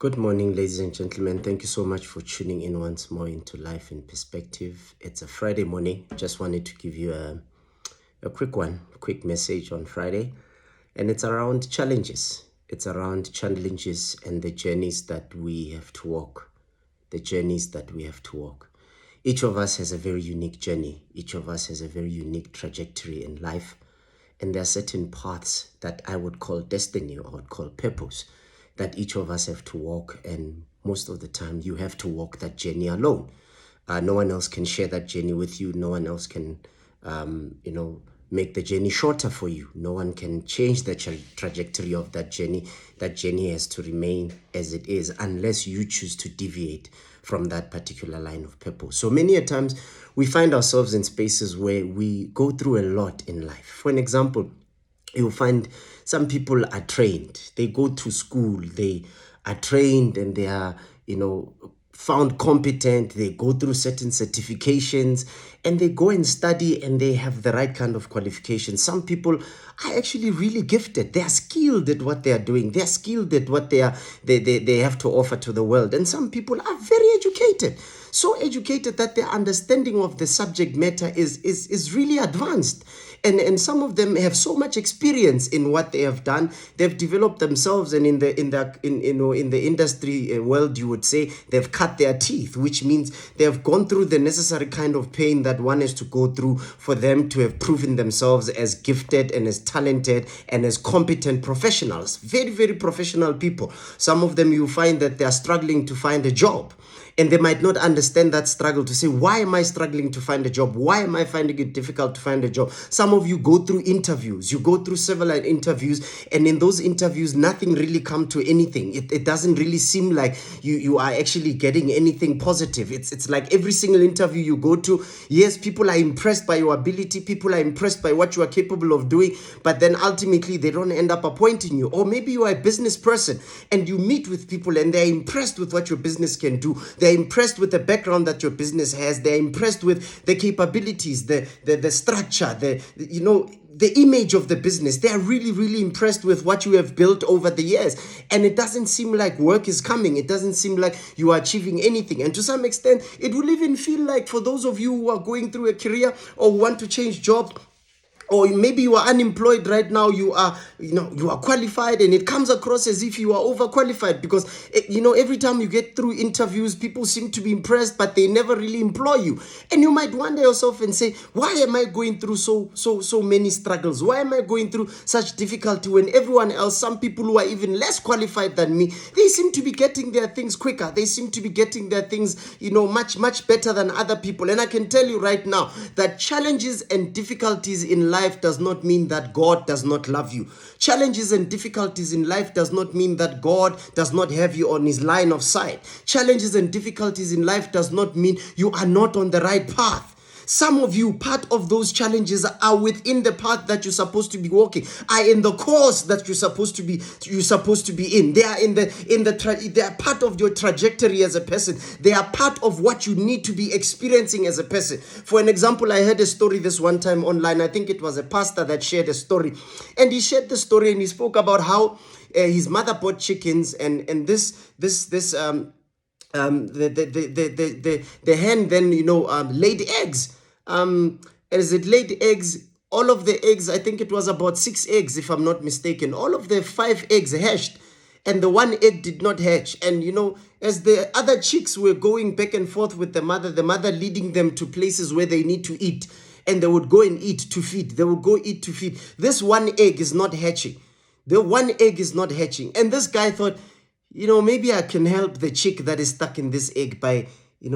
Good morning, ladies and gentlemen. Thank you so much for tuning in once more into Life in Perspective. It's a Friday morning. Just wanted to give you a quick message on Friday. And it's around challenges. It's around challenges and the journeys that we have to walk. The journeys that we have to walk. Each of us has a very unique journey. Each of us has a very unique trajectory in life. And there are certain paths that I would call destiny or I would call purpose that each of us have to walk. And most of the time, you have to walk that journey alone. No one else can share that journey with you. No one else can, make the journey shorter for you. No one can change the trajectory of that journey. That journey has to remain as it is unless you choose to deviate from that particular line of purpose. So many a times we find ourselves in spaces where we go through a lot in life. For an example, you'll find some people are trained. They go to school, they are trained and they are, found competent. They go through certain certifications and they go and study and they have the right kind of qualifications. Some people are actually really gifted. They are skilled at what they are doing. They are skilled at what they have to offer to the world. And some people are very educated. So educated that their understanding of the subject matter is really advanced. And some of them have so much experience in what they have done. They've developed themselves, and in the industry world, you would say they've cut their teeth, which means they have gone through the necessary kind of pain that one has to go through for them to have proven themselves as gifted and as talented and as competent professionals. Very, very professional people. Some of them you find that they are struggling to find a job. And they might not understand that struggle to say, why am I struggling to find a job? Why am I finding it difficult to find a job? Some of you go through interviews. You go through several interviews, and in those interviews, nothing really come to anything. It doesn't really seem like you are actually getting anything positive. It's like every single interview you go to, yes, people are impressed by your ability. People are impressed by what you are capable of doing, but then ultimately they don't end up appointing you. Or maybe you are a business person and you meet with people and they're impressed with what your business can do. They're impressed with the background that your business has. They're impressed with the capabilities, the structure, the image of the business. They are really, really impressed with what you have built over the years. And it doesn't seem like work is coming. It doesn't seem like you are achieving anything. And to some extent, it will even feel like for those of you who are going through a career or want to change jobs, or maybe you are unemployed right now, you are qualified, and it comes across as if you are overqualified because every time you get through interviews, people seem to be impressed, but they never really employ you. And you might wonder yourself and say, why am I going through so many struggles? Why am I going through such difficulty when everyone else, some people who are even less qualified than me, they seem to be getting their things quicker. They seem to be getting their things, much better than other people. And I can tell you right now that challenges and difficulties in life does not mean that God does not love you. Challenges and difficulties in life does not mean that God does not have you on his line of sight. Challenges and difficulties in life does not mean you are not on the right path. Some of you, part of those challenges are within the path that you're supposed to be walking, are in the course that you're supposed to be in. They are they are part of your trajectory as a person. They are part of what you need to be experiencing as a person. For an example, I heard a story this one time online. I think it was a pastor that shared a story, and he shared the story and he spoke about how his mother bought chickens, and the hen then laid eggs. As it laid eggs, all of the eggs, I think it was about 6 eggs if I'm not mistaken, all of the 5 eggs hatched and the 1 egg did not hatch. And as the other chicks were going back and forth with the mother leading them to places where they need to eat, and they would go and eat to feed. They would go eat to feed. This 1 egg is not hatching. The 1 egg is not hatching. And this guy thought, maybe I can help the chick that is stuck in this egg by,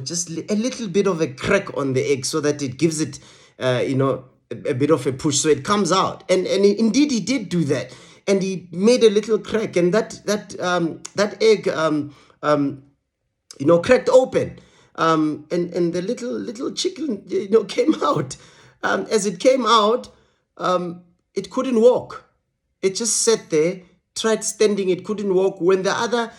just a little bit of a crack on the egg so that it gives it, a bit of a push so it comes out. And indeed he did do that. And he made a little crack, and that egg, cracked open. And the little chicken, came out. As it came out, it couldn't walk. It just sat there, tried standing, it couldn't walk. When the other,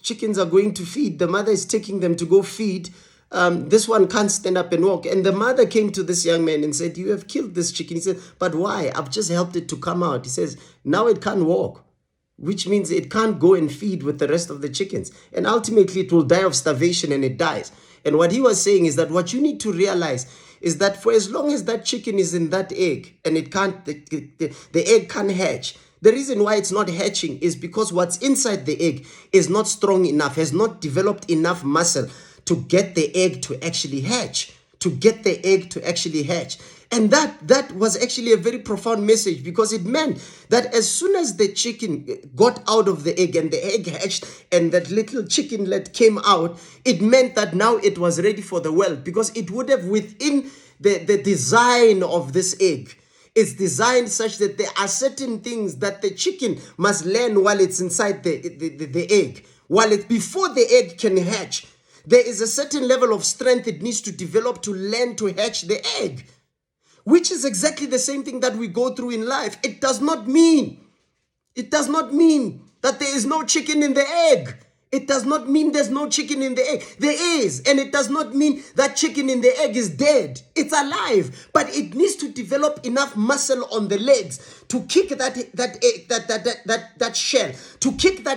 chickens are going to feed, the mother is taking them to go feed. This one can't stand up and walk. And the mother came to this young man and said, you have killed this chicken. He said, but why? I've just helped it to come out. He says, now it can't walk. which means it can't go and feed with the rest of the chickens. And ultimately, it will die of starvation and it dies. And what he was saying is that what you need to realize is that for as long as that chicken is in that egg and it can't, the egg can't hatch, the reason why it's not hatching is because what's inside the egg is not strong enough, has not developed enough muscle to get the egg to actually hatch, And that was actually a very profound message, because it meant that as soon as the chicken got out of the egg and the egg hatched and that little chickenlet came out, it meant that now it was ready for the world, because it would have, within the design of this egg, it's designed such that there are certain things that the chicken must learn while it's inside the egg, before the egg can hatch. There is a certain level of strength it needs to develop to learn to hatch the egg, which is exactly the same thing that we go through in life. It does not mean that there is no chicken in the egg. It does not mean there's no chicken in the egg. There is, and it does not mean that chicken in the egg is dead. It's alive, but it needs to develop enough muscle on the legs to kick that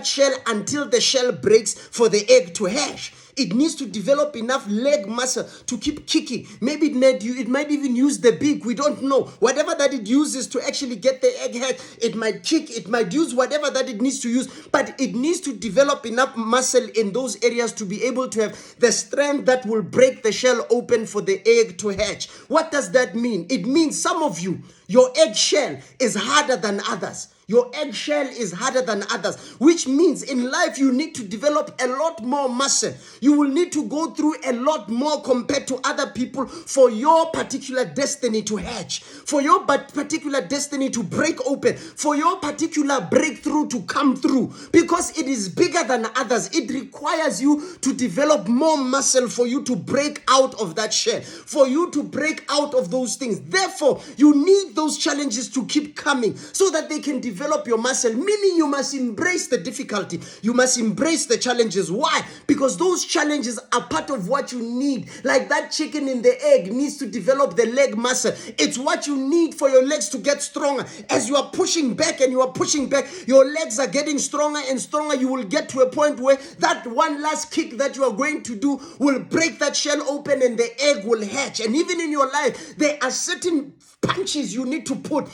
shell, until the shell breaks for the egg to hatch. It needs to develop enough leg muscle to keep kicking. Maybe it might even use the beak. We don't know. Whatever that it uses to actually get the egg hatch, it might kick, it might use whatever that it needs to use, but it needs to develop enough muscle in those areas to be able to have the strength that will break the shell open for the egg to hatch. What does that mean? It means some of you, your egg shell is harder than others. Your eggshell is harder than others, which means in life you need to develop a lot more muscle. You will need to go through a lot more compared to other people for your particular destiny to hatch, for your particular destiny to break open, for your particular breakthrough to come through, because it is bigger than others. It requires you to develop more muscle for you to break out of that shell, for you to break out of those things. Therefore, you need those challenges to keep coming so that they can develop your muscle, meaning you must embrace the difficulty. You must embrace the challenges. Why? Because those challenges are part of what you need. Like that chicken in the egg needs to develop the leg muscle. It's what you need for your legs to get stronger. As you are pushing back and you are pushing back, your legs are getting stronger and stronger. You will get to a point where that one last kick that you are going to do will break that shell open and the egg will hatch. And even in your life, there are certain punches you need to put,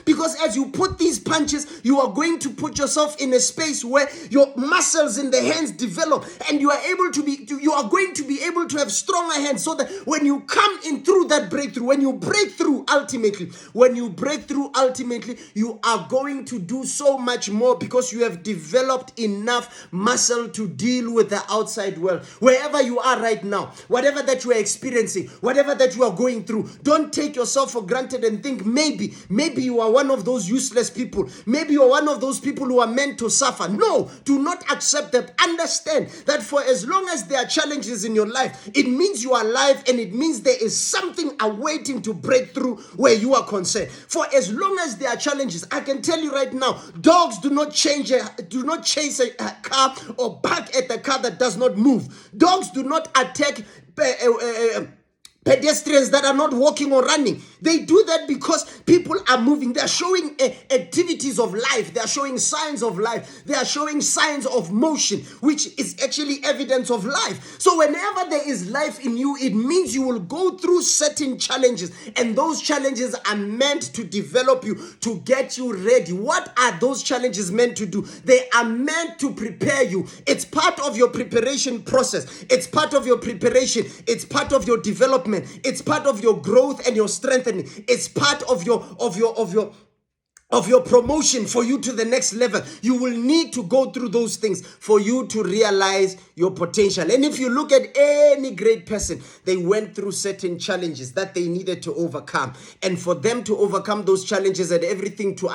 because as you put these punches, you are going to put yourself in a space where your muscles in the hands develop, and you are going to be able to have stronger hands, so that when you come in through that breakthrough, when you break through ultimately, you are going to do so much more, because you have developed enough muscle to deal with the outside world. Wherever you are right now, whatever that you are experiencing, whatever that you are going through, don't take yourself for granted and think maybe you are one of those useless people. Maybe you are one of those people who are meant to suffer. No, do not accept that. Understand that for as long as there are challenges in your life, it means you are alive, and it means there is something awaiting to break through where you are concerned. For as long as there are challenges, I can tell you right now, dogs do not chase a car or bark at the car that does not move. Dogs do not attack pedestrians that are not walking or running. They do that because people are moving. They are showing activities of life. They are showing signs of life. They are showing signs of motion, which is actually evidence of life. So whenever there is life in you, it means you will go through certain challenges, and those challenges are meant to develop you, to get you ready. What are those challenges meant to do? They are meant to prepare you. It's part of your preparation process. It's part of your preparation. It's part of your development. It's part of your growth and your strengthening. It's part of your promotion for you to the next level. You will need to go through those things for you to realize your potential. And if you look at any great person, they went through certain challenges that they needed to overcome. And for them to overcome those challenges, it had everything to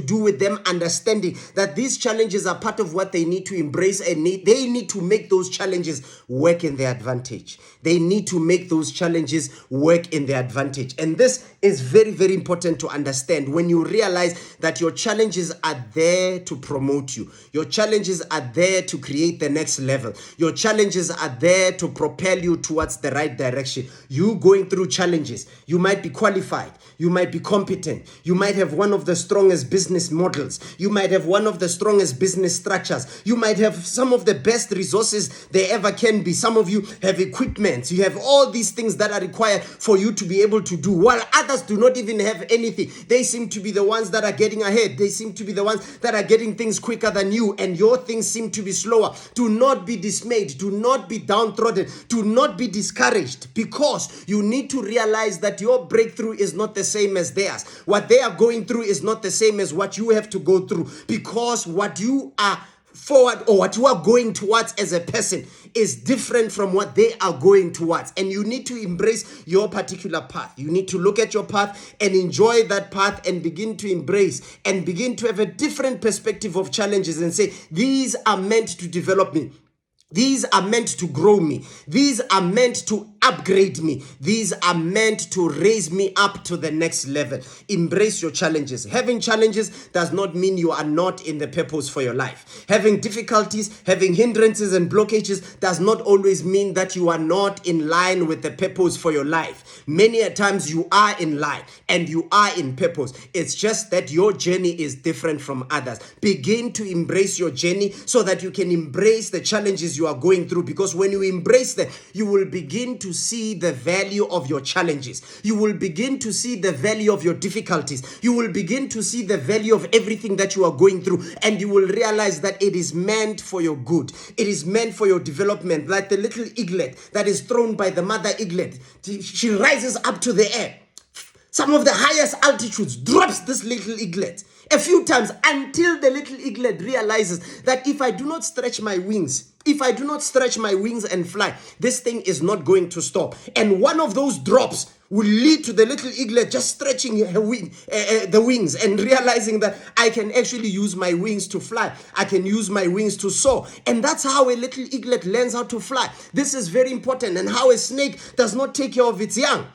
do with them understanding that these challenges are part of what they need to embrace, and they need to make those challenges work in their advantage. They need to make those challenges work in their advantage. And this is very, very important important to understand when you realize that your challenges are there to promote you. Your challenges are there to create the next level. Your challenges are there to propel you towards the right direction. You going through challenges, you might be qualified, you might be competent, you might have one of the strongest business models, you might have one of the strongest business structures, you might have some of the best resources there ever can be. Some of you have equipment, you have all these things that are required for you to be able to do, while others do not even have anything. They seem to be the ones that are getting ahead. They seem to be the ones that are getting things quicker than you, and your things seem to be slower. Do not be dismayed. Do not be downtrodden. Do not be discouraged, because you need to realize that your breakthrough is not the same as theirs. What they are going through is not the same as what you have to go through, because what you are forward or what you are going towards as a person is different from what they are going towards, and you need to embrace your particular path. You need to look at your path and enjoy that path and begin to embrace and begin to have a different perspective of challenges and say, these are meant to develop me. These are meant to grow me. These are meant to upgrade me. These are meant to raise me up to the next level. Embrace your challenges. Having challenges does not mean you are not in the purpose for your life. Having difficulties, having hindrances and blockages does not always mean that you are not in line with the purpose for your life. Many a times you are in line and you are in purpose. It's just that your journey is different from others. Begin to embrace your journey so that you can embrace the challenges you are going through, because when you embrace them, you will begin to see the value of your challenges. You will begin to see the value of your difficulties. You will begin to see the value of everything that you are going through, and you will realize that it is meant for your good. It is meant for your development, like the little eaglet that is thrown by the mother eaglet. She rises up to the air. Some of the highest altitudes, drops this little eaglet a few times until the little eaglet realizes that if I do not stretch my wings, and fly, this thing is not going to stop. And one of those drops will lead to the little eaglet just stretching her the wings and realizing that I can actually use my wings to fly. I can use my wings to soar. And that's how a little eaglet learns how to fly. This is very important, and how a snake does not take care of its young.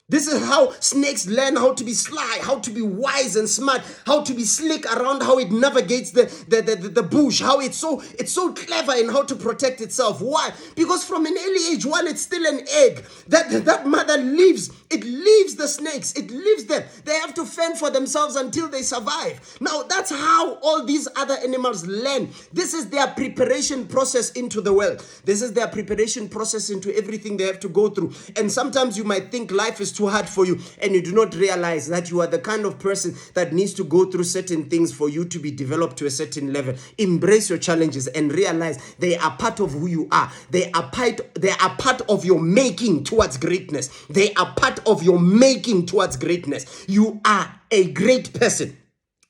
This is how snakes learn how to be sly, how to be wise and smart, how to be slick around how it navigates the bush, how it's so clever in how to protect itself. Why? Because from an early age, while it's still an egg, that mother leaves the snakes, it leaves them. They have to fend for themselves until they survive. Now, that's how all these other animals learn. This is their preparation process into the world. This is their preparation process into everything they have to go through. And sometimes you might think life is too hard for you, and you do not realize that you are the kind of person that needs to go through certain things for you to be developed to a certain level. Embrace your challenges and realize they are part of who you are. They are part of your making towards greatness. They are part of your making towards greatness. You are a great person.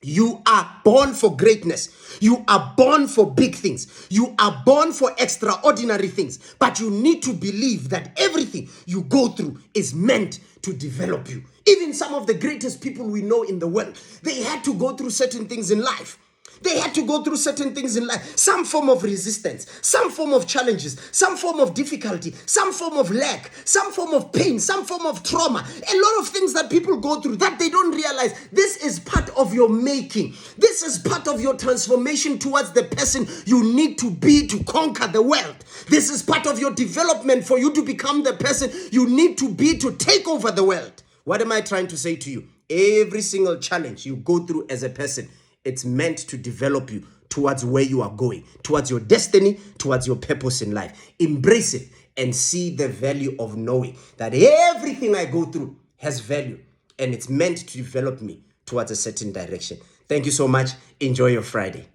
You are born for greatness. You are born for big things. You are born for extraordinary things. But you need to believe that everything you go through is meant to develop you. Even some of the greatest people we know in the world, they had to go through certain things in life. They had to go through certain things in life, some form of resistance, some form of challenges, some form of difficulty, some form of lack, some form of pain, some form of trauma, a lot of things that people go through that they don't realize. This is part of your making. This is part of your transformation towards the person you need to be to conquer the world. This is part of your development for you to become the person you need to be to take over the world. What am I trying to say to you? Every single challenge you go through as a person, it's meant to develop you towards where you are going, towards your destiny, towards your purpose in life. Embrace it and see the value of knowing that everything I go through has value, and it's meant to develop me towards a certain direction. Thank you so much. Enjoy your Friday.